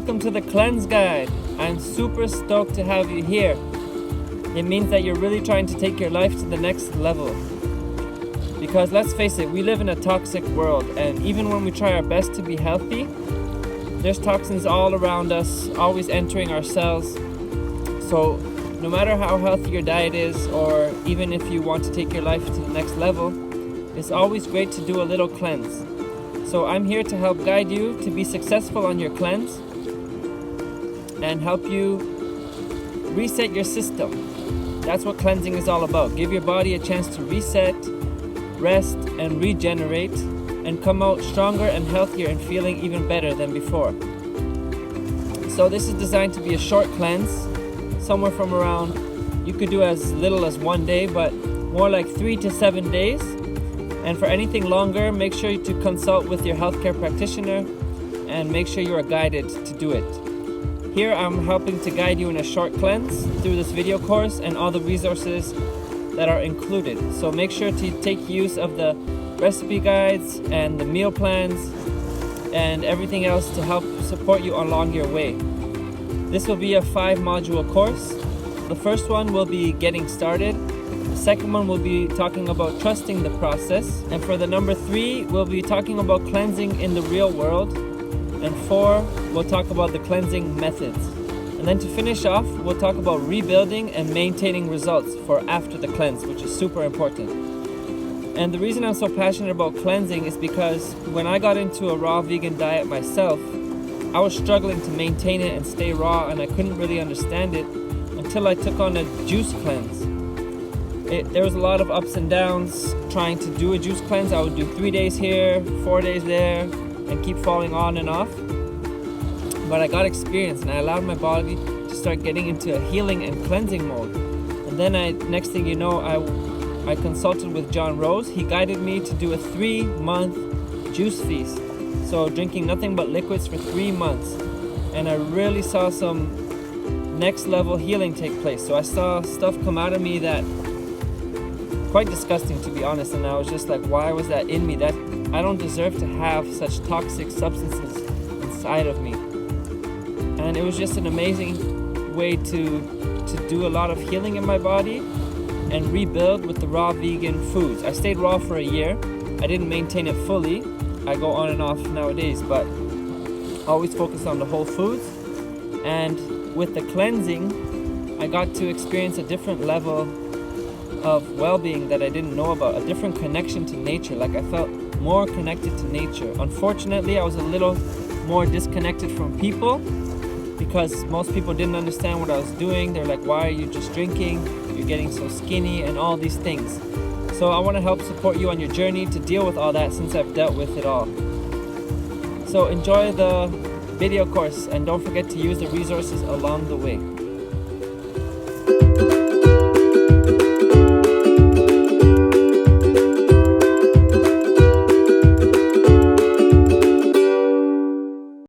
Welcome to the Cleanse Guide. I'm super stoked to have you here. It means that you're really trying to take your life to the next level. Because let's face it, we live in a toxic world, and even when we try our best to be healthy, there's toxins all around us, always entering our cells. So no matter how healthy your diet is, or even if you want to take your life to the next level, it's always great to do a little cleanse. So I'm here to help guide you to be successful on your cleanse and help you reset your system. That's what cleansing is all about. Give your body a chance to reset, rest, and regenerate, and come out stronger and healthier and feeling even better than before. So this is designed to be a short cleanse, somewhere from around, you could do as little as 1 day, but more like 3 to 7 days. And for anything longer, make sure to consult with your healthcare practitioner and make sure you are guided to do it. Here I'm helping to guide you in a short cleanse through this video course and all the resources that are included. So make sure to take use of the recipe guides and the meal plans and everything else to help support you along your way. This will be a 5-module course. The first one will be getting started. The second one will be talking about trusting the process. And for the number 3, we'll be talking about cleansing in the real world. And 4, we'll talk about the cleansing methods. And then to finish off, we'll talk about rebuilding and maintaining results for after the cleanse, which is super important. And the reason I'm so passionate about cleansing is because when I got into a raw vegan diet myself, I was struggling to maintain it and stay raw, and I couldn't really understand it until I took on a juice cleanse. There was a lot of ups and downs trying to do a juice cleanse. I would do 3 days here, 4 days there, and keep falling on and off. But I got experience and I allowed my body to start getting into a healing and cleansing mode. And then next thing you know, I consulted with John Rose. He guided me to do a 3-month juice feast. So drinking nothing but liquids for 3 months. And I really saw some next level healing take place. So I saw stuff come out of me that quite disgusting, to be honest, and I was just like, why was that in me? That I don't deserve to have such toxic substances inside of me. And it was just an amazing way to do a lot of healing in my body and rebuild with the raw vegan foods. I stayed raw for a year. I didn't maintain it fully. I go on and off nowadays, but always focus on the whole foods. And with the cleansing, I got to experience a different level of well-being that I didn't know about, a different connection to nature. Like I felt more connected to nature. Unfortunately, I was a little more disconnected from people because most people didn't understand what I was doing. They're like, why are you just drinking? You're getting so skinny and all these things. So I want to help support you on your journey to deal with all that since I've dealt with it all. So enjoy the video course and don't forget to use the resources along the way.